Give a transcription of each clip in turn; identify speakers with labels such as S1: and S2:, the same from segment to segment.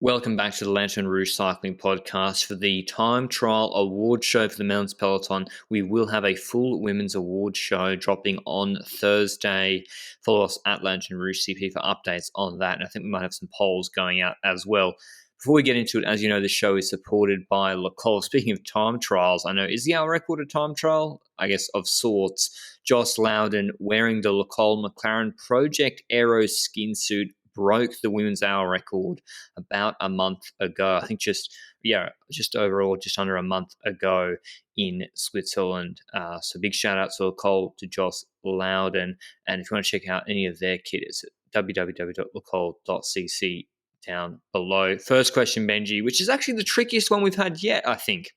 S1: Welcome back to the Lanterne Rouge Cycling Podcast. For the time trial award show for the Men's Peloton, we will have a full women's award show dropping on Thursday. Follow us at Lanterne Rouge CP for updates on that, and I think we might have some polls going out as well. Before we get into it, as you know, the show is supported by Lecole. Speaking of time trials, I know, is the hour record a time trial? I guess of sorts. Joss Loudon wearing the Lecole McLaren Project Aero skin suit broke the women's hour record about a month ago. I think just under a month ago in Switzerland. So big shout out to Lecole, to Joss Loudon. And if you want to check out any of their kit, it's at www.lecole.cc down below. First question, Benji, which is actually the trickiest one we've had yet, I think,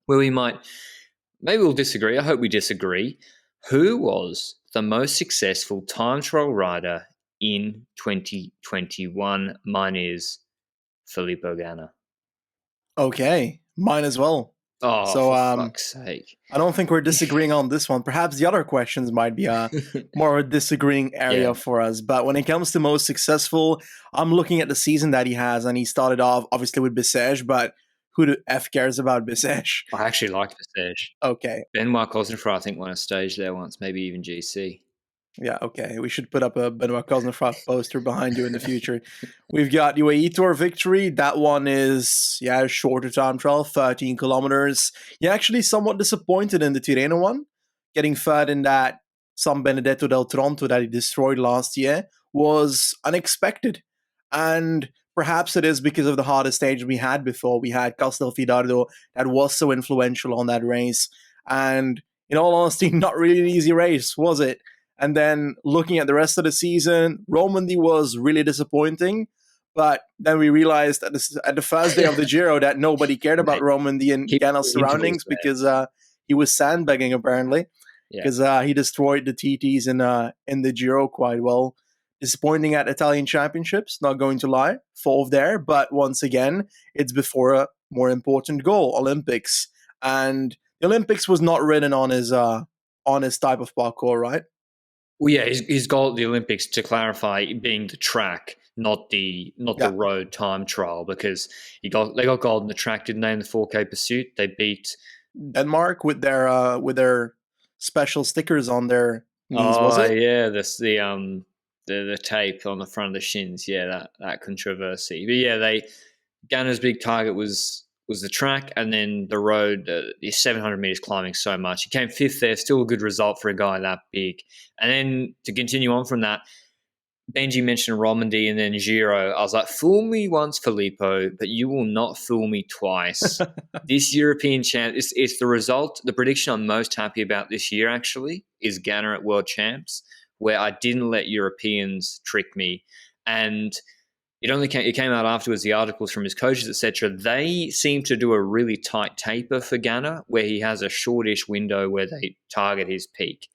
S1: where maybe we'll disagree. I hope we disagree. Who was the most successful time trial rider in 2021? Mine is Filippo Ganna.
S2: Okay, mine as well.
S1: Oh, so, for fuck's sake.
S2: I don't think we're disagreeing on this one. Perhaps the other questions might be more of a disagreeing area for us. But when it comes to most successful, I'm looking at the season that he has, and he started off, obviously, with Bissegger, but who the F cares about Bissegger?
S1: I actually like Bissegger.
S2: Okay.
S1: Benoit Cosnefroy, I think, won a stage there once, maybe even GC.
S2: Yeah, okay. We should put up a Benoit Cosnefroy poster behind you in the future. We've got UAE Tour victory. That one is, a shorter time trial, 13 kilometers. Actually somewhat disappointed in the Tirreno one. Getting third in that San Benedetto del Tronto that he destroyed last year was unexpected. And perhaps it is because of the hardest stage we had before. We had Castelfidardo that was so influential on that race. And in all honesty, not really an easy race, was it? And then looking at the rest of the season, Romandy was really disappointing. But then we realized at the first day of the Giro that nobody cared about Romandy and Ganna's surroundings because he was sandbagging, apparently, because he destroyed the TTs in the Giro quite well. Disappointing at Italian Championships, not going to lie, fourth there. But once again, it's before a more important goal, Olympics. And the Olympics was not written on his type of parkour, right?
S1: Well, yeah, his goal at the Olympics, to clarify, being the track, not the road time trial, because they got gold in the track, didn't they? In the 4K pursuit, they beat
S2: Denmark with their special stickers on their knees. Was it?
S1: Yeah, the tape on the front of the shins. Yeah, that controversy. But yeah, Ganna's big target was the track, and then the road, the 700 meters climbing so much. He came fifth there, still a good result for a guy that big. And then to continue on from that, Benji mentioned Romandy and then Giro. I was like, fool me once, Filippo, but you will not fool me twice. This European champ, it's the result. The prediction I'm most happy about this year, actually, is Ganna at World Champs, where I didn't let Europeans trick me. And it came out afterwards, the articles from his coaches, etc. They seem to do a really tight taper for Ganna, where he has a shortish window where they target his peak.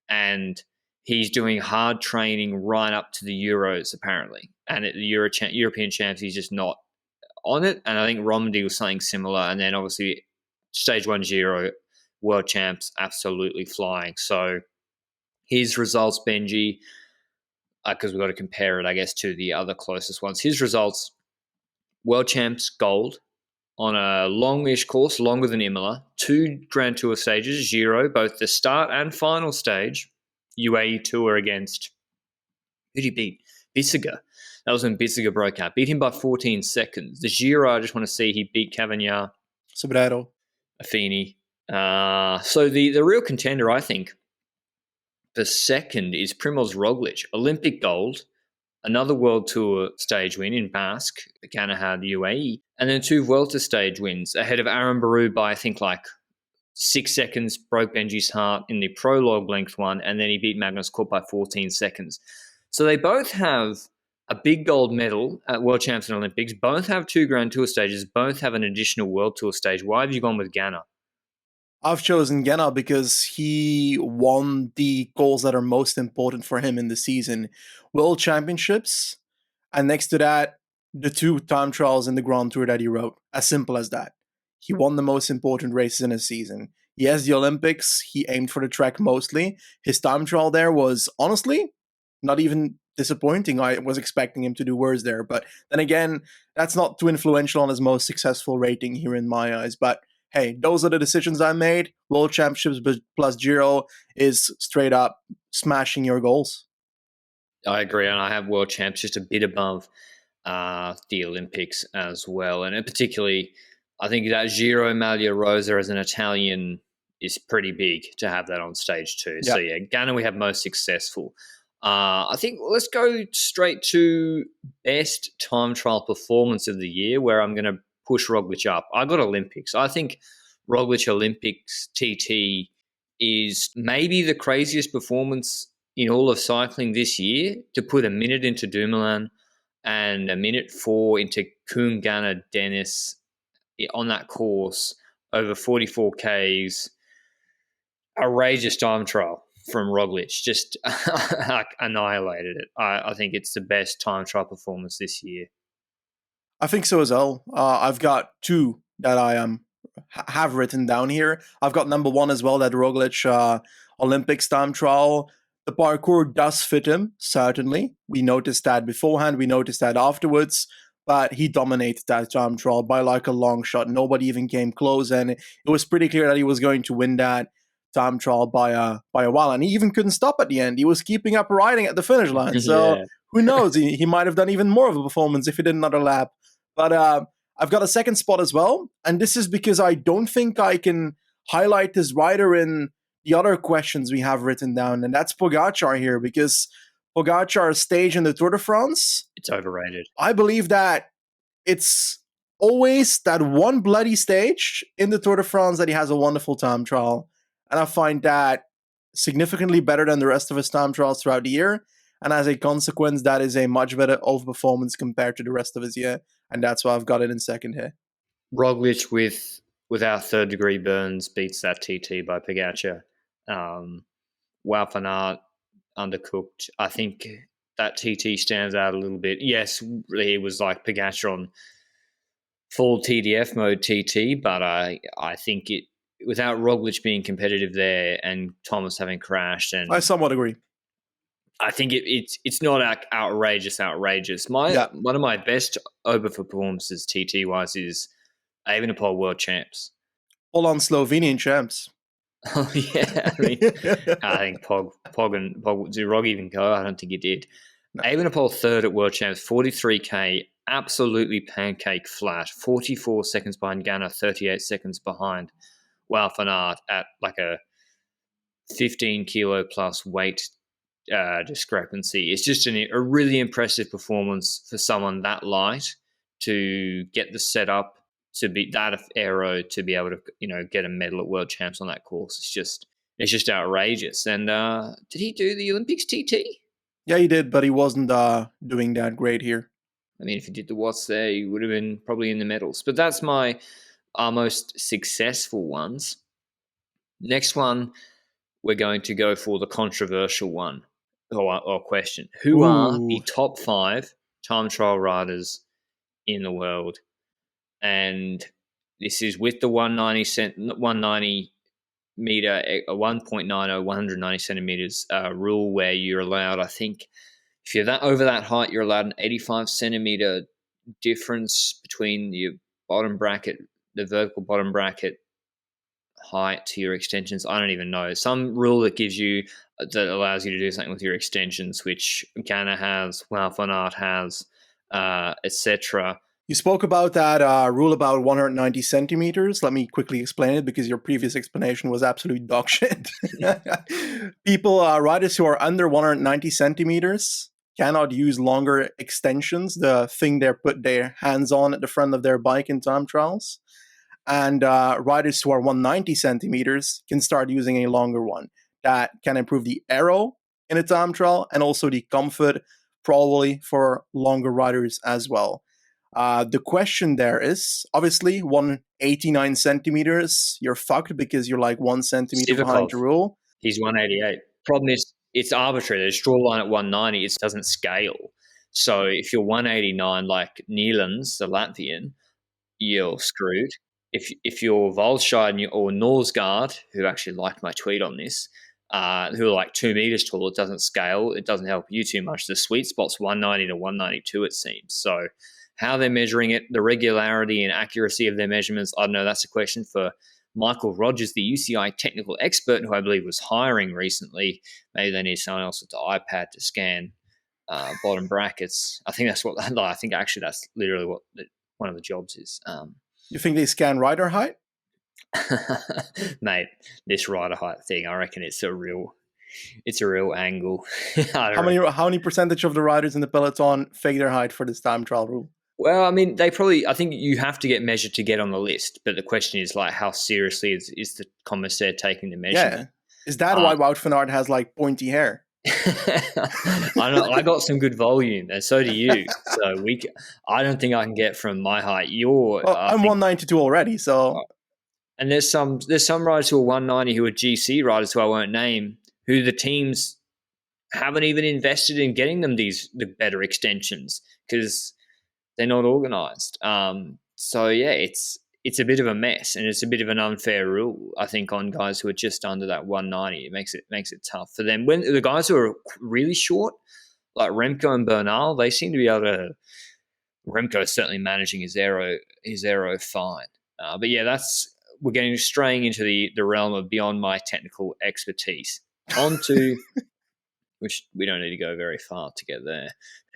S1: And he's doing hard training right up to the Euros, apparently. And at the European Champs, he's just not on it. And I think Romandy was something similar. And then obviously Stage 1 Giro, World Champs, absolutely flying. So his results, Benji, because we've got to compare it, I guess, to the other closest ones. His results, World Champs gold on a longish course, longer than Imola, 2 Grand Tour stages, Giro, both the start and final stage, UAE Tour against, who did he beat? Bissegger. That was when Bissegger broke out. Beat him by 14 seconds. The Giro, I just want to see, he beat Cavagnat.
S2: Sobrero.
S1: Affini. So the real contender, I think, the second is Primož Roglič, Olympic gold, another World Tour stage win in Basque, Ganna had the UAE, and then 2 Vuelta stage wins ahead of Aaron Baru by, I think, 6 seconds, broke Benji's heart in the prologue length one, and then he beat Magnus Cort by 14 seconds. So they both have a big gold medal at World Champs and Olympics, both have 2 Grand Tour stages, both have an additional World Tour stage. Why have you gone with Ganna?
S2: I've chosen Ganna because he won the goals that are most important for him in the season. World Championships, and next to that, the 2 time trials in the Grand Tour that he wrote. As simple as that. He won the most important races in his season. Yes, the Olympics, he aimed for the track mostly. His time trial there was, honestly, not even disappointing. I was expecting him to do worse there. But then again, that's not too influential on his most successful rating here in my eyes. But hey, those are the decisions I made. World Championships plus Giro is straight up smashing your goals.
S1: I agree, and I have World Champs just a bit above the Olympics as well. And particularly, I think that Giro Maglia Rosa as an Italian is pretty big to have that on stage too. Yep. So yeah, Ganna we have most successful. I think let's go straight to best time trial performance of the year, where I'm going to push Roglič up. I got Olympics. I think Roglič Olympics TT is maybe the craziest performance in all of cycling this year, to put a minute into Dumoulin and a minute 4 into Küng, Ganna, Dennis on that course over 44 Ks. Outrageous time trial from Roglič, just annihilated it. I think it's the best time trial performance this year.
S2: I think so as well. I've got 2 that I have written down here. I've got number 1 as well, that Roglič Olympics time trial. The parkour does fit him, certainly. We noticed that beforehand, we noticed that afterwards, but he dominated that time trial by like a long shot. Nobody even came close, and it was pretty clear that he was going to win that time trial by a while. And he even couldn't stop at the end. He was keeping up riding at the finish line. So who knows? He might have done even more of a performance if he did another lap. But I've got a second spot as well, and this is because I don't think I can highlight this rider in the other questions we have written down, and that's Pogačar here, because Pogačar's stage in the Tour de France,
S1: it's overrated.
S2: I believe that it's always that one bloody stage in the Tour de France that he has a wonderful time trial, and I find that significantly better than the rest of his time trials throughout the year, and as a consequence, that is a much better overperformance compared to the rest of his year, and that's why I've got it in second here.
S1: Roglič without third degree burns beats that TT by Pogačar. Wout van Aert undercooked. I think that TT stands out a little bit. Yes, he was like Pogačar on full TDF mode TT, but I think it without Roglič being competitive there and Thomas having crashed, and
S2: I somewhat agree.
S1: I think it's not outrageous. One of my best overperformances TT wise is Evenepoel World Champs.
S2: All on Slovenian champs.
S1: Oh yeah, I think Pog did Rog even go? I don't think he did. No. Evenepoel third at World Champs, 43k, absolutely pancake flat, 44 seconds behind Ganna, 38 seconds behind Wout van Aert at like a 15 kilo plus weight discrepancy. It's just a really impressive performance for someone that light to get the setup to be that aero to be able to get a medal at World Champs on that course. It's just outrageous. And did he do the Olympics TT?
S2: Yeah, he did, but he wasn't doing that great here.
S1: I mean, if he did the Watts there, he would have been probably in the medals. But that's our most successful ones. Next one, we're going to go for the controversial one or question. Who are the top 5 time trial riders in the world? And this is with the 190 meter, 1.90, 190 centimeters rule, where you're allowed, I think, if you're over that height, you're allowed an 85 centimeter difference between your bottom bracket, the vertical bottom bracket height to your extensions. I don't even know. Some rule that allows you to do something with your extensions, which Ganna has, Wout van Aert has, etc.
S2: You spoke about that rule about 190 centimeters. Let me quickly explain it, because your previous explanation was absolute dog shit. Riders who are under 190 centimeters cannot use longer extensions, the thing they put their hands on at the front of their bike in time trials. And riders who are 190 centimeters can start using a longer one. That can improve the aero in a time trial and also the comfort, probably for longer riders as well. The question there is, obviously, 189 centimeters, you're fucked because you're like 1 centimeter behind the rule.
S1: He's 188. Problem is, it's arbitrary. There's a draw line at 190. It doesn't scale. So if you're 189 like Neilands, the Latvian, you're screwed. If you're Volscheid or Norsgaard, who actually liked my tweet on this, who are like 2 meters tall. It doesn't scale. It doesn't help you too much. The sweet spot's 190 to 192, it seems. So how they're measuring it, the regularity and accuracy of their measurements, I don't know. That's a question for Michael Rogers, the UCI technical expert, who I believe was hiring recently. Maybe they need someone else with the iPad to scan bottom brackets. I think that's what. I think actually that's literally what one of the jobs is.
S2: You think they scan rider height?
S1: Mate, this rider height thing, I reckon it's a real angle.
S2: How many percentage of the riders in the peloton fake their height for this time trial rule?
S1: Well, I mean, I think you have to get measured to get on the list. But the question is, like, how seriously is the commissaire taking the measurement?
S2: Yeah. Is that why Wout van Aert has, like, pointy hair?
S1: I know, I got some good volume, and so do you. So I don't think I can get from my height.
S2: I'm 192 already, so.
S1: And there's some riders who are 190 who are GC riders who I won't name, who the teams haven't even invested in getting them the better extensions because they're not organised. So yeah, it's a bit of a mess, and it's a bit of an unfair rule, I think, on guys who are just under that 190. It makes it tough for them. When the guys who are really short, like Remco and Bernal, they seem to be able to. Remco is certainly managing his aero fine, but yeah, we're straying into the realm of beyond my technical expertise. On to which we don't need to go very far to get there.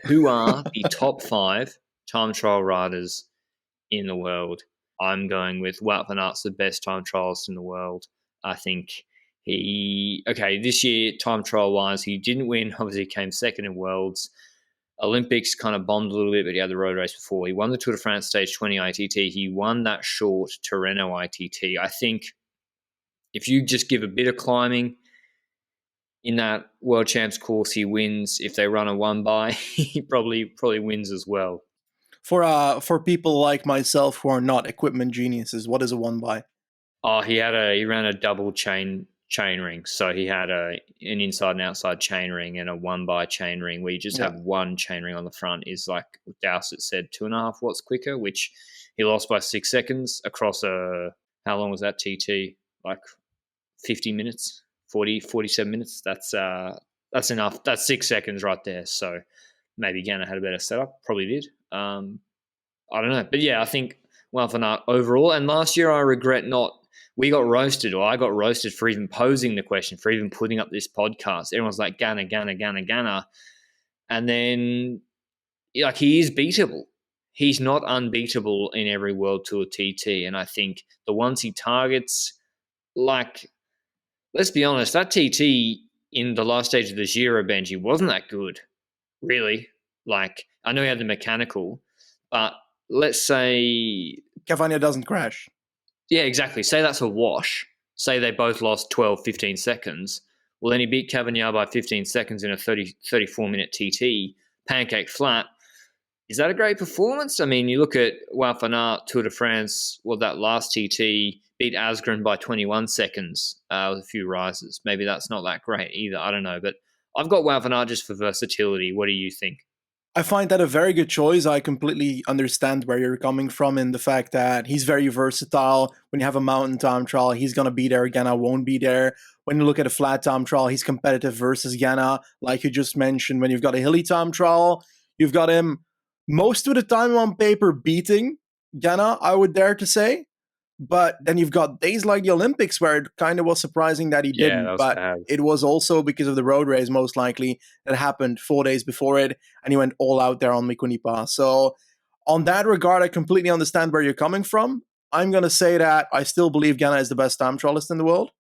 S1: Who are the top 5 time trial riders in the world? I'm going with Wout van Aert's the best time trialist in the world. I think this year, time trial wise, he didn't win. Obviously, he came second in Worlds. Olympics kind of bombed a little bit, but he had the road race before. He won the Tour de France Stage 20 ITT. He won that short Tirreno ITT. I think if you just give a bit of climbing in that World Champs course, he wins. If they run a 1x, he probably wins as well.
S2: For people like myself who are not equipment geniuses, what is a 1x?
S1: Oh, he ran a double chain ring. So he had an inside and outside chain ring and a 1x chain ring where you just have one chain ring on the front is like Dowsett said, 2.5 watts quicker, which he lost by 6 seconds across how long was that TT? Like 50 minutes, 47 minutes. That's enough. That's 6 seconds right there. So maybe Ganna had a better setup. Probably did. I don't know. But yeah, I think Wout van Aert overall. And last year I regret we got roasted, or I got roasted for even posing the question, for even putting up this podcast. Everyone's like, Ganna. And then, like, he is beatable. He's not unbeatable in every World Tour TT. And I think the ones he targets, like, let's be honest, that TT in the last stage of the Giro, Benji, wasn't that good, really. Like, I know he had the mechanical, but let's say
S2: Cavagna doesn't crash.
S1: Yeah, exactly. Say that's a wash. Say they both lost 12, 15 seconds. Well, then he beat Cavagna by 15 seconds in a 34-minute TT, pancake flat. Is that a great performance? I mean, you look at Wout van Aert, Tour de France, that last TT, beat Asgreen by 21 seconds with a few rises. Maybe that's not that great either. I don't know. But I've got Wout van Aert just for versatility. What do you think?
S2: I find that a very good choice. I completely understand where you're coming from in the fact that he's very versatile. When you have a mountain time trial, he's going to be there. Ganna won't be there. When you look at a flat time trial, he's competitive versus Ganna. Like you just mentioned, when you've got a hilly time trial, you've got him most of the time on paper beating Ganna, I would dare to say. But then you've got days like the Olympics where it kind of was surprising that he didn't.
S1: That
S2: but
S1: bad.
S2: It was also because of the road race, most likely, that happened 4 days before it, and he went all out there on Mikunipa. So on that regard, I completely understand where you're coming from. I'm going to say that I still believe Ganna is the best time trialist in the world.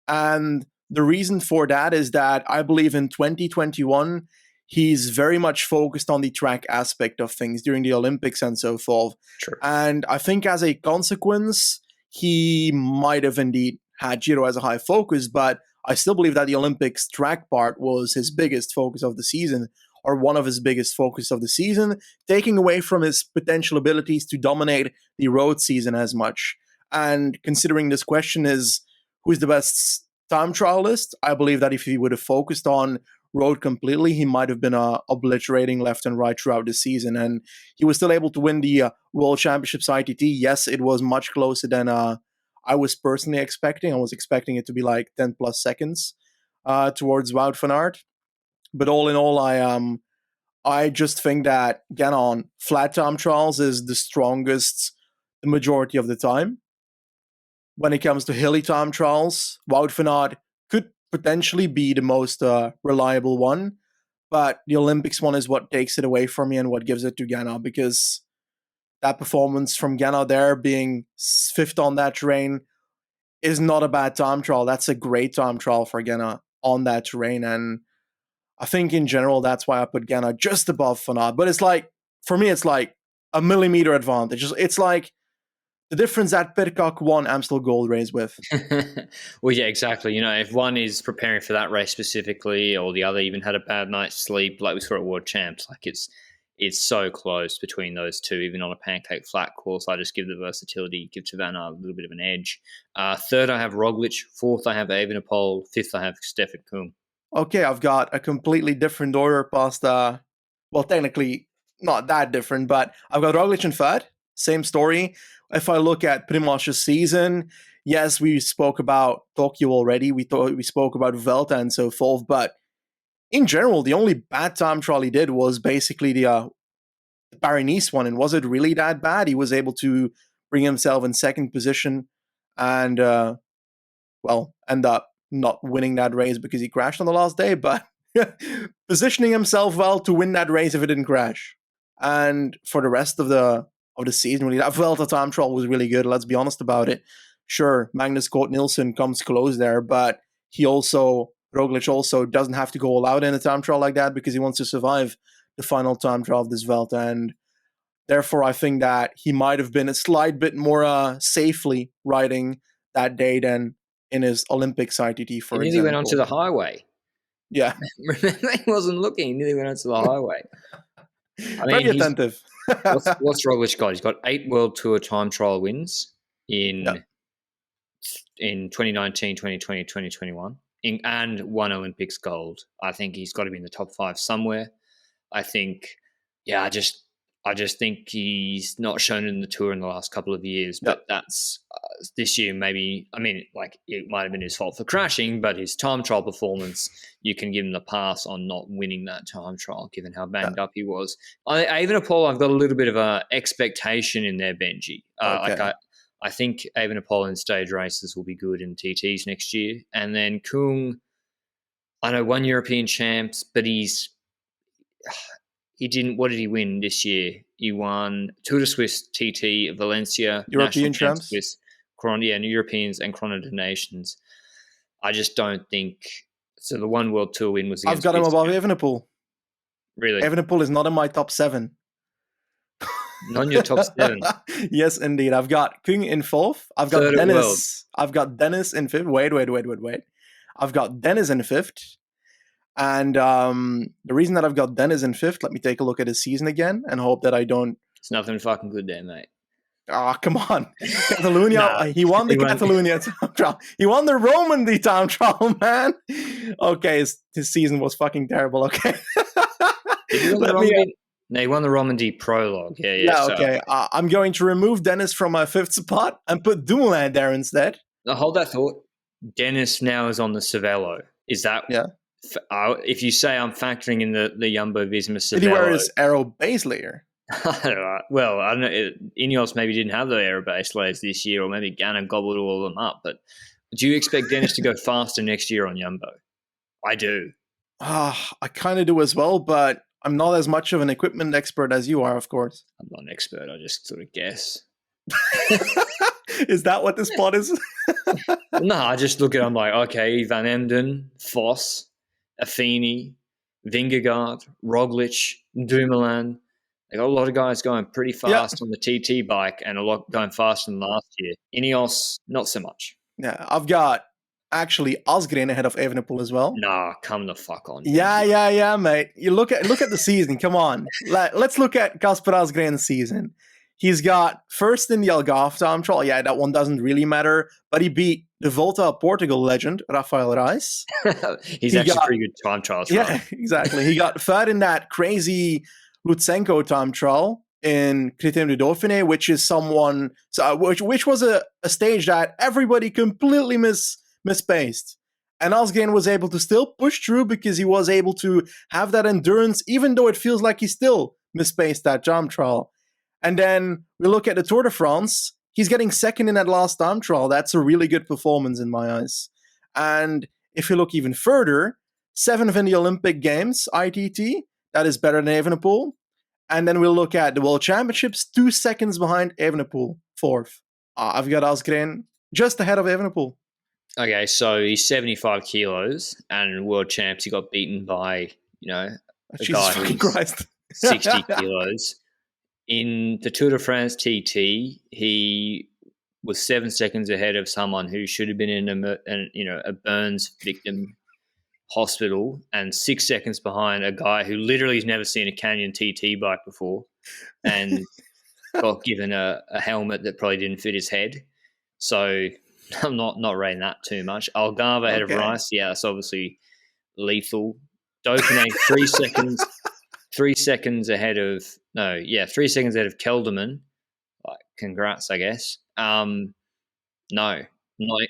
S2: And the reason for that is that I believe in 2021, he's very much focused on the track aspect of things during the Olympics and so forth.
S1: True.
S2: And I think as a consequence, he might have indeed had Giro as a high focus, but I still believe that the Olympics track part was his biggest focus of the season, or one of his biggest focus of the season, taking away from his potential abilities to dominate the road season as much. And considering this question is, who's the best time trialist? I believe that if he would have focused on road completely, he might have been obliterating left and right throughout the season. And he was still able to win the World Championships ITT. Yes, it was much closer than I was personally expecting. I was expecting it to be like 10 plus seconds. towards Wout van Aert. But all in all, I just think that Ganna on flat time trials is the strongest the majority of the time. When it comes to hilly time trials, Wout van Aert could potentially be the most reliable one, but the Olympics one is what takes it away from me and what gives it to Ganna, because that performance from Ganna there, being fifth on that terrain, is not a bad time trial. That's a great time trial for Ganna on that terrain, and I think in general that's why I put Ganna just above Van Aert. But it's like, for me, it's like a millimeter advantage. It's like the difference that Pidcock won Amstel Gold Race with.
S1: Well, yeah, exactly. If one is preparing for that race specifically, or the other even had a bad night's sleep, like we saw at World Champs, like it's so close between those two, even on a pancake flat course. I just give the versatility, give to Van Aert a little bit of an edge. Third, I have Roglič. Fourth, I have Evenepoel. Fifth, I have Stefan Küng.
S2: Okay, I've got a completely different order past, well, technically not that different, but I've got Roglič in third. Same story. If I look at Primož's season, yes, we spoke about Tokyo already. We spoke about Vuelta and so forth, but in general, the only bad time trial he did was basically the Paris-Nice one. And was it really that bad? He was able to bring himself in second position and, end up not winning that race because he crashed on the last day, but positioning himself well to win that race if it didn't crash. And for the rest of the season, really, that Vuelta time trial was really good. Let's be honest about it. Sure, Magnus Cort Nielsen comes close there, but Roglič also doesn't have to go all out in a time trial like that because he wants to survive the final time trial of this Vuelta. And therefore, I think that he might have been a slight bit more safely riding that day than in his Olympics ITT, for example.
S1: He nearly went onto the highway.
S2: Yeah.
S1: Remember, he wasn't looking. He nearly went onto the highway.
S2: Very attentive.
S1: What's Roglič got? He's got 8 World Tour time trial wins in 2019, 2020, 2021, and 1 Olympics gold. I think he's got to be in the top 5 somewhere. I think, I just think he's not shown in the Tour in the last couple of years, but that's this year maybe. I mean, like, it might have been his fault for crashing, but his time trial performance, you can give him the pass on not winning that time trial, given how banged up he was. Evenepoel, I've got a little bit of a expectation in there, Benji. I think Evenepoel in stage races will be good in TTs next year, and then Küng, I know, 1 European champs, but he didn't. What did he win this year? He won Tour de Suisse, TT, Valencia,
S2: European champs,
S1: Swiss, Europeans and Chrono des Nations. I just don't think so. The 1 World Tour win was against
S2: I've got him above Evenepoel.
S1: Really?
S2: Evenepoel is not in my top 7.
S1: Not in your top 7.
S2: Yes, indeed. I've got Küng in 4th. I've got Dennis. I've got Dennis in 5th. Wait. I've got Dennis in 5th. And the reason that I've got Dennis in 5th, let me take a look at his season again and hope that I don't.
S1: It's nothing fucking good there, mate.
S2: Oh, come on. Catalonia. He won the Catalonia time trial. He won the Romandy time trial, man. Okay, his season was fucking terrible. Okay.
S1: He won the Romandy prologue. Yeah,
S2: okay. I'm going to remove Dennis from my 5th spot and put Dumoulin there instead.
S1: Now, hold that thought. Dennis now is on the Cervelo. Is that...
S2: Yeah.
S1: If you say I'm factoring in the Jumbo-Visma Cervelo...
S2: Did he wear his Aero base layer?
S1: Well, I don't know. Ineos maybe didn't have the Aero base layers this year, or maybe Ganna gobbled all of them up. But do you expect Dennis to go faster next year on Jumbo? I do.
S2: I kind of do as well, but I'm not as much of an equipment expert as you are, of course.
S1: I'm not an expert. I just sort of guess.
S2: Is that what this plot is?
S1: No, I just look at it, I'm like, okay, Van Emden, Vos, Affini, Vingegaard, Roglič, Dumoulin. They got a lot of guys going pretty fast on the TT bike and a lot going faster than last year. Ineos, not so much.
S2: Yeah, I've got actually Asgreen ahead of Evenepoel as well.
S1: Nah, come the fuck on.
S2: Yeah, mate. You look at the season. Come on. Let's look at Kasper Asgreen's season. He's got first in the Algarve time trial. Yeah, that one doesn't really matter. But he beat the Volta of Portugal legend, Rafael Reis.
S1: He's actually pretty good time trials.
S2: Yeah, exactly. He got third in that crazy Lutsenko time trial in Critérium du Dauphiné, which is which was a stage that everybody completely misspaced. And Asgreen was able to still push through because he was able to have that endurance, even though it feels like he still misspaced that time trial. And then we look at the Tour de France. He's getting second in that last time trial. That's a really good performance in my eyes. And if you look even further, 7th in the Olympic Games, ITT, that is better than Evenepoel. And then we'll look at the World Championships, 2 seconds behind Evenepoel, 4th. I've got Asgreen just ahead of Evenepoel.
S1: Okay, so he's 75 kilos, and world champs, he got beaten by, a
S2: Jesus
S1: guy
S2: fucking
S1: who's
S2: Christ.
S1: 60 kilos. In the Tour de France TT, he was 7 seconds ahead of someone who should have been in a burns victim hospital, and 6 seconds behind a guy who literally has never seen a Canyon TT bike before, and got given a helmet that probably didn't fit his head. So I'm not rating that too much. Algarve ahead of Rice. Yeah, that's obviously lethal. Dauphiné, 3 seconds. 3 seconds ahead of 3 seconds ahead of Kelderman. Like, congrats, I guess. No, I'm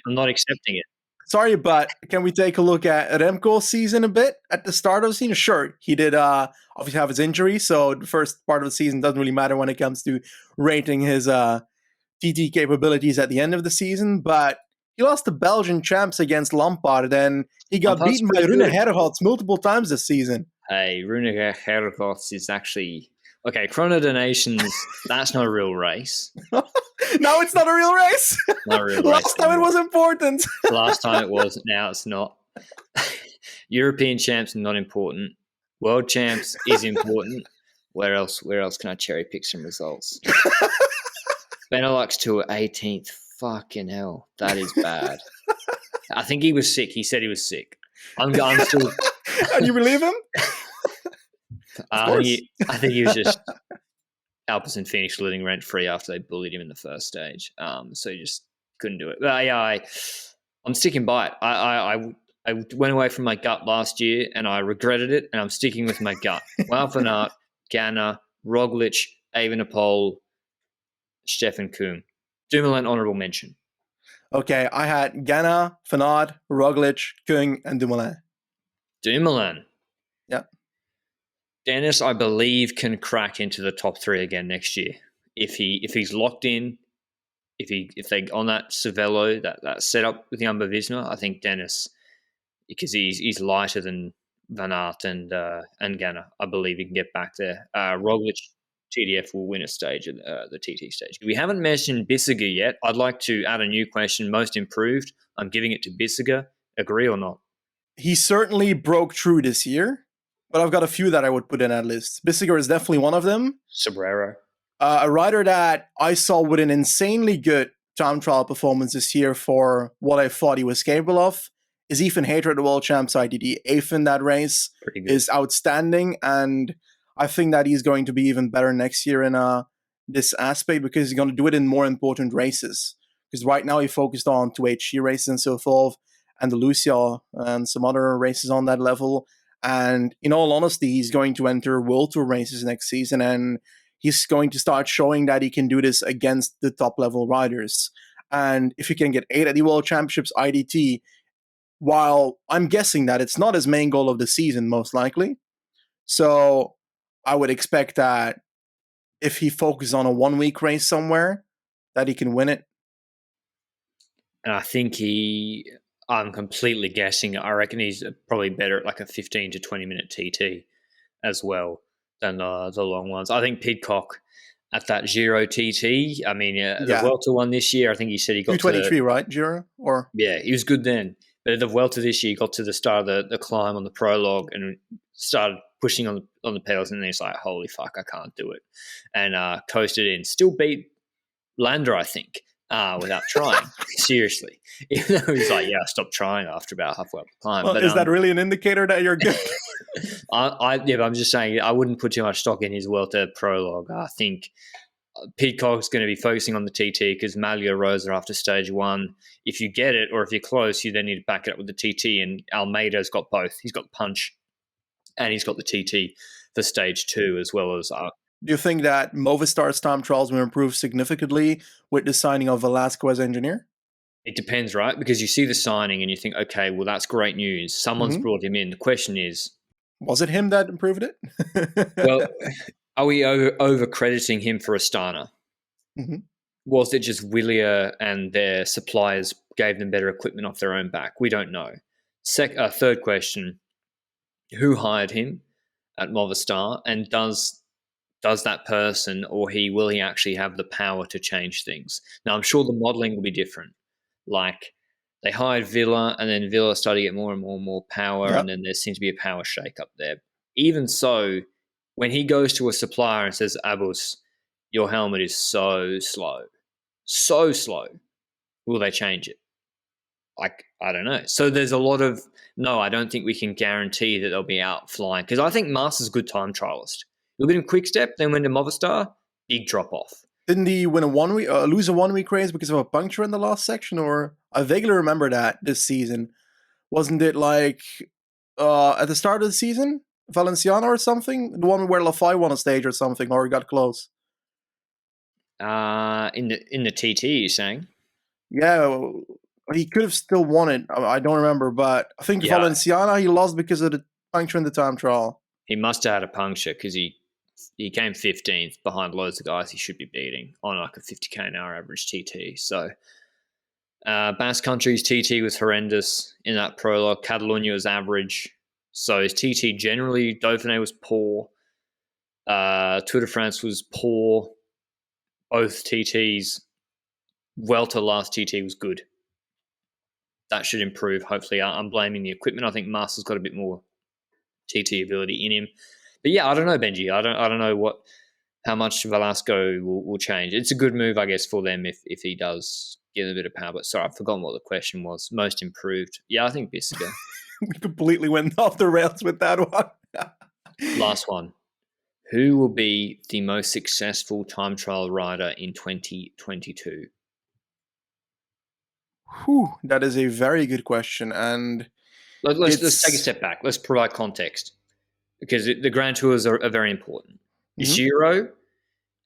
S1: not accepting it.
S2: Sorry, but can we take a look at Remco's season a bit at the start of the season? Sure, he did obviously have his injury, so the first part of the season doesn't really matter when it comes to rating his TT capabilities at the end of the season, but he lost the Belgian champs against Lampaard, and he got beaten by Rune Hergots multiple times this season.
S1: Hey, Rune Hergots is actually... Okay, Chrono Donations, that's not a real race.
S2: No, it's not a real race.
S1: Not a real race.
S2: Last time it was important.
S1: Last time it was, now it's not. European champs, not important. World champs is important. Where else can I cherry pick some results? Benelux Tour 18th. Fucking hell. That is bad. I think he was sick. He said he was sick. I'm still...
S2: And you believe him?
S1: I think he was just... Alpecin finished living rent-free after they bullied him in the first stage. So he just couldn't do it. But I'm sticking by it. I went away from my gut last year and I regretted it, and I'm sticking with my gut. Wout van Aert, Ganna, Roglič, Evenepoel, Stefan Küng. Dumoulin, honourable mention.
S2: Okay, I had Ganna, Van Aert, Roglič, Küng, and Dumoulin.
S1: Dumoulin.
S2: Yeah.
S1: Dennis, I believe, can crack into the top 3 again next year. If he's locked in, if they on that Cervelo, that setup with Jumbo Visma, I think Dennis, because he's lighter than Van Aert and Ganna, I believe he can get back there. Roglič, TDF will win a stage at the TT stage. We haven't mentioned Bissegger yet. I'd like to add a new question. Most improved. I'm giving it to Bissegger. Agree or not?
S2: He certainly broke through this year. But I've got a few that I would put in that list. Bissegger is definitely one of them.
S1: Sobrero.
S2: A rider that I saw with an insanely good time trial performance this year for what I thought he was capable of is Ethan Hayter at the World Champs ITD. 8th in that race is outstanding, and I think that he's going to be even better next year in this aspect because he's going to do it in more important races. Because right now he focused on 2HG races and so forth, and the Lucia and some other races on that level. And in all honesty, he's going to enter World Tour races next season, and he's going to start showing that he can do this against the top-level riders. And if he can get 8 at the World Championships IDT, while I'm guessing that it's not his main goal of the season, most likely. So I would expect that if he focuses on a 1-week race somewhere, that he can win it.
S1: And I think I'm completely guessing. I reckon he's probably better at like a 15 to 20 minute TT as well than the long ones. I think Pidcock at that Giro TT. I mean, the Vuelta one this year, I think he said he got
S2: 223, right, Giro? Or
S1: yeah, he was good then. But at the Vuelta this year, he got to the start of the climb on the prologue and started pushing on the pedals, and then he's like, holy fuck, I can't do it. And coasted in. Still beat Lander, I think. Without trying, seriously. Even though he's like, I stopped trying after about halfway up the climb.
S2: Well, but, is that really an indicator that you're good?
S1: But I'm just saying I wouldn't put too much stock in his Vuelta prologue. I think Pidcock's going to be focusing on the TT because Malia Rosa after stage 1. If you get it or if you're close, you then need to back it up with the TT, and Almeida's got both. He's got punch and he's got the TT for stage 2 as well as...
S2: Do you think that Movistar's time trials will improve significantly with the signing of Velasco as engineer?
S1: It depends, right? Because you see the signing and you think, okay, well, that's great news. Someone's brought him in. The question is,
S2: was it him that improved it?
S1: well, are we over crediting him for Astana? Was it just Willia and their suppliers gave them better equipment off their own back? We don't know. Third question, who hired him at Movistar, and does that person or will he actually have the power to change things? Now, I'm sure the modelling will be different. Like, they hired Villa, and then Villa started to get more and more power, and then there seems to be a power shake-up there. Even so, when he goes to a supplier and says, Abus, your helmet is so slow, will they change it? Like, I don't know. So there's a lot of, no, I don't think we can guarantee that they'll be out flying, because I think Master's a good time trialist. Look at him Quick Step, then went to Movistar, big drop-off.
S2: Didn't he win lose a 1 week race because of a puncture in the last section? Or I vaguely remember that this season. Wasn't it like at the start of the season, Valenciano or something? The one where Lafay won a stage or something, or got close.
S1: In the TT, you're saying?
S2: Yeah, he could have still won it. I don't remember, but I think Valenciana he lost because of the puncture in the time trial. He
S1: must have had a puncture because he came 15th behind loads of guys he should be beating on like a 50k an hour average TT. So Basque Country's TT was horrendous in that prologue. Catalonia was average. So his TT generally, Dauphiné was poor. Tour de France was poor. Both TTs. Vuelta last TT was good. That should improve, hopefully. I'm blaming the equipment. I think Master's got a bit more TT ability in him. But yeah, I don't know, Benji. I don't know how much Velasco will change. It's a good move, I guess, for them if he does get a bit of power. But sorry, I've forgotten what the question was. Most improved. Yeah, I think Bissegger.
S2: We completely went off the rails with that one.
S1: Last one. Who will be the most successful time trial rider in 2022?
S2: That is a very good question. And
S1: let's take a step back. Let's provide context, because the Grand Tours are very important. Giro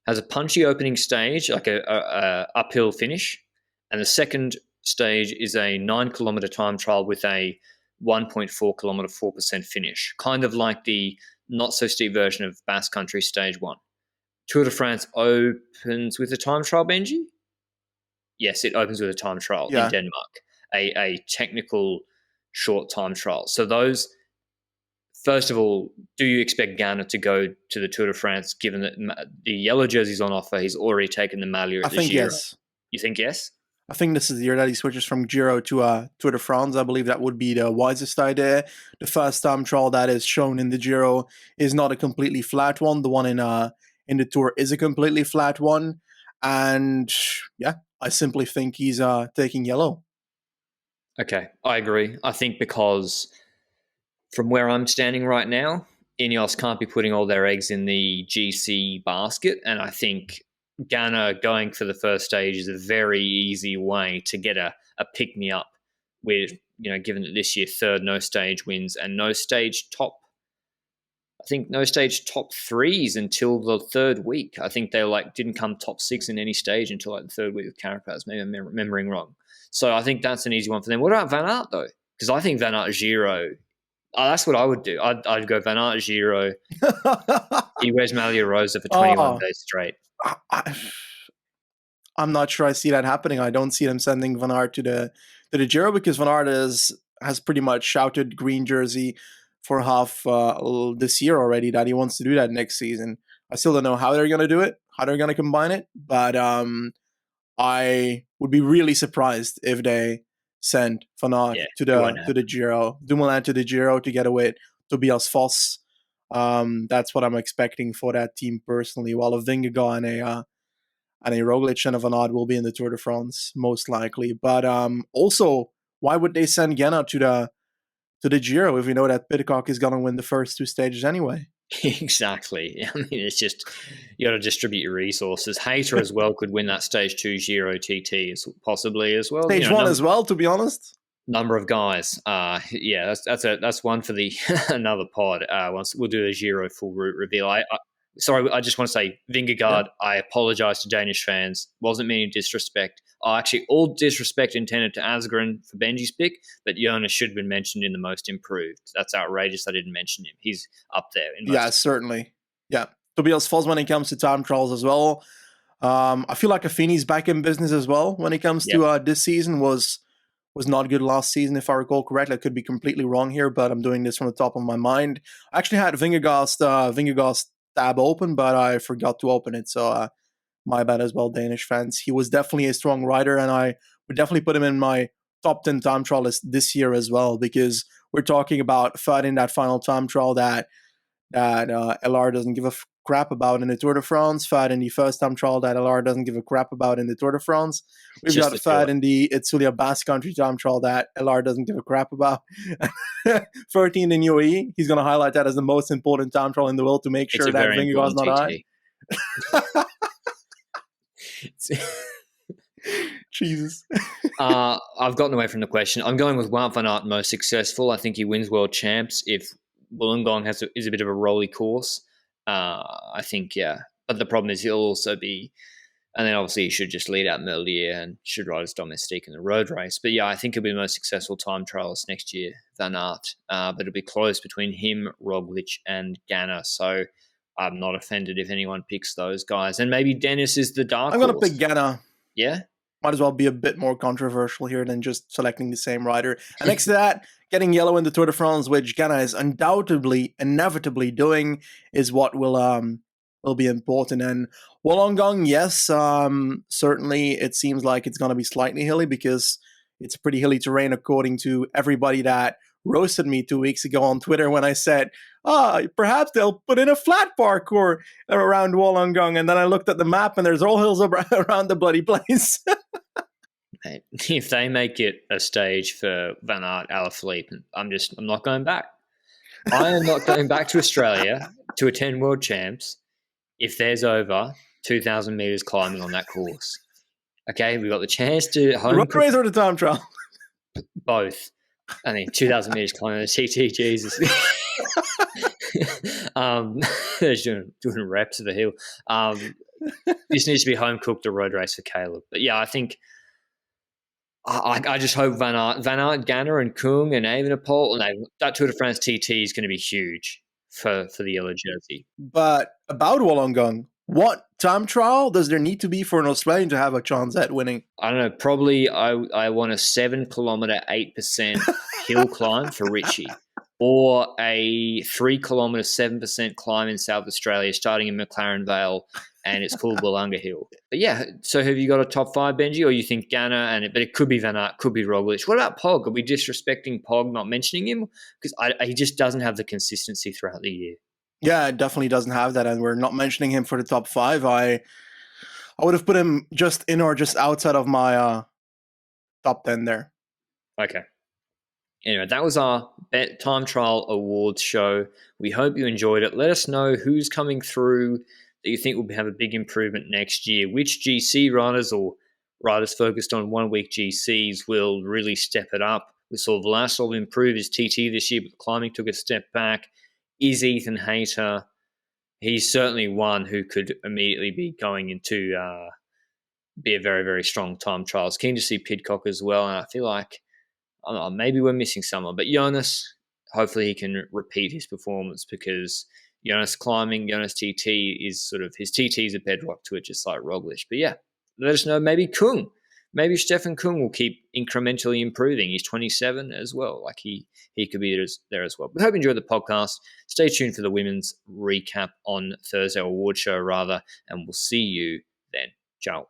S1: has a punchy opening stage, like a uphill finish, and the second stage is a 9-kilometer time trial with a 1.4 kilometer 4% finish, kind of like the not so steep version of Basque Country stage 1. Tour de France opens with a time trial, Benji? Yes, it opens with a time trial in Denmark, a technical short time trial. So those, first of all, do you expect Ganna to go to the Tour de France, given that the yellow jersey's on offer? He's already taken the Malia at the Giro. I think
S2: yes.
S1: You think yes?
S2: I think this is the year that he switches from Giro to Tour de France. I believe that would be the wisest idea. The first time trial that is shown in the Giro is not a completely flat one. The one in the Tour is a completely flat one. And yeah, I simply think he's taking yellow.
S1: Okay, I agree. I think because from where I'm standing right now, Ineos can't be putting all their eggs in the GC basket. And I think Ganna going for the first stage is a very easy way to get a pick-me-up with, given that this year third no stage wins and no stage top threes until the third week. I think they didn't come top 6 in any stage until the third week with Carapaz. Maybe I'm remembering wrong. So I think that's an easy one for them. What about Van Aert though? Because I think Van Aert Giro, that's what I would do. I'd go Van Aert Giro. He wears Malia Rosa for 21 days straight.
S2: I'm not sure I see that happening. I don't see them sending Van Aert to the Giro, because Van Aert has pretty much shouted green jersey for half this year already that he wants to do that next season. I still don't know how they're going to do it, how they're going to combine it, but I would be really surprised if they send Van Aert to the Giro, Dumoulin to the Giro together with Tobias Foss. That's what I'm expecting for that team personally, while a Vingegaard and a Roglič and a Van Aert will be in the Tour de France, most likely. But also, why would they send Ganna to the Giro if we know that Pidcock is going to win the first 2 stages anyway?
S1: Exactly. I mean, it's just, you got to distribute your resources. Hayter as well could win that stage 2 Giro TT possibly as well.
S2: Stage 1 as well, to be honest.
S1: Number of guys. That's one for the another pod. Once we'll do a Giro full route reveal. sorry, I just want to say, Vingegaard, I apologise to Danish fans. Wasn't meaning disrespect. Actually, all disrespect intended to Asgreen for Benji's pick, but Jonas should have been mentioned in the most improved. That's outrageous I didn't mention him. He's up there.
S2: Yeah, certainly. Yeah. Tobias Foss when it comes to time trials as well. I feel like Affini's back in business as well when it comes to this season. Was not good last season, if I recall correctly. I could be completely wrong here, but I'm doing this from the top of my mind. I actually had Vingegaard's tab open, but I forgot to open it, so my bad as well, Danish fans. He was definitely a strong rider, and I would definitely put him in my top 10 time trial list this year as well, because we're talking about third in that final time trial that LR doesn't give a crap about in the Tour de France, third in the first time trial that LR doesn't give a crap about in the Tour de France. We've got third in the Itzulia Basque Country time trial that LR doesn't give a crap about. 13 in UAE. He's going to highlight that as the most important time trial in the world to make sure that Vingegaard's not high. Jesus.
S1: I've gotten away from the question. I'm going with Wout van Aert most successful. I think he wins world champs if Wollongong is a bit of a rolly course. I think, yeah. But the problem is he'll also be, and then obviously he should just lead out Merlier and should ride his domestique in the road race. But yeah, I think he'll be the most successful time trialist next year, Van Aert. But it'll be close between him, Roglič, and Ganna. So I'm not offended if anyone picks those guys. And maybe Dennis is the dark horse.
S2: I'm going to pick Ganna.
S1: Yeah?
S2: Might as well be a bit more controversial here than just selecting the same rider. And next to that, getting yellow in the Tour de France, which Ganna is undoubtedly, inevitably doing, is what will be important. And Wollongong, yes, certainly it seems like it's going to be slightly hilly because it's pretty hilly terrain according to everybody that roasted me 2 weeks ago on Twitter when I said, perhaps they'll put in a flat parkour around Wollongong. And then I looked at the map and there's all hills around the bloody place.
S1: If they make it a stage for Van Aert, Alaphilippe, I'm not going back. I am not going back to Australia to attend World Champs if there's over 2,000 metres climbing on that course. Okay, we got the chance to home.
S2: Road race or the time trial?
S1: Both. I mean, 2,000 metres climbing the TT, Jesus. They're doing reps of the hill. This needs to be home cooked a road race for Caleb. But yeah, I think I just hope Van Aert, Ganna, and Küng and Evenepoel, and that Tour de France TT is going to be huge for the yellow jersey.
S2: But about Wollongong, what time trial does there need to be for an Australian to have a chance at winning?
S1: I don't know. Probably I want a 7 kilometre, 8% hill climb for Richie, or a 3 kilometre, 7% climb in South Australia starting in McLaren Vale, and it's called Wollonga Hill. But yeah, so have you got a top 5, Benji, or you think Ganna, but it could be Van Aert, could be Roglič. What about Pog? Are we disrespecting Pog, not mentioning him? Because he just doesn't have the consistency throughout the year.
S2: Yeah, it definitely doesn't have that, and we're not mentioning him for the top 5. I would have put him just in or just outside of my top 10 there.
S1: Okay. Anyway, that was our Time Trial Awards show. We hope you enjoyed it. Let us know who's coming through that you think will have a big improvement next year. Which GC riders or riders focused on 1 week GCs will really step it up? We saw Vlasov improve his TT this year, but climbing took a step back. Is Ethan Hayter? He's certainly one who could immediately be going into be a very, very strong time trials. Keen to see Pidcock as well, and I feel like maybe we're missing someone. But Jonas, hopefully he can repeat his performance because Jonas climbing, Jonas TT is sort of, his TT is a bedrock to it, just like Roglič. But yeah, let us know. Maybe Küng. Maybe Stefan Küng will keep incrementally improving. He's 27 as well. Like he could be there as well. We hope you enjoyed the podcast. Stay tuned for the women's recap on Thursday, or award show rather, and we'll see you then. Ciao.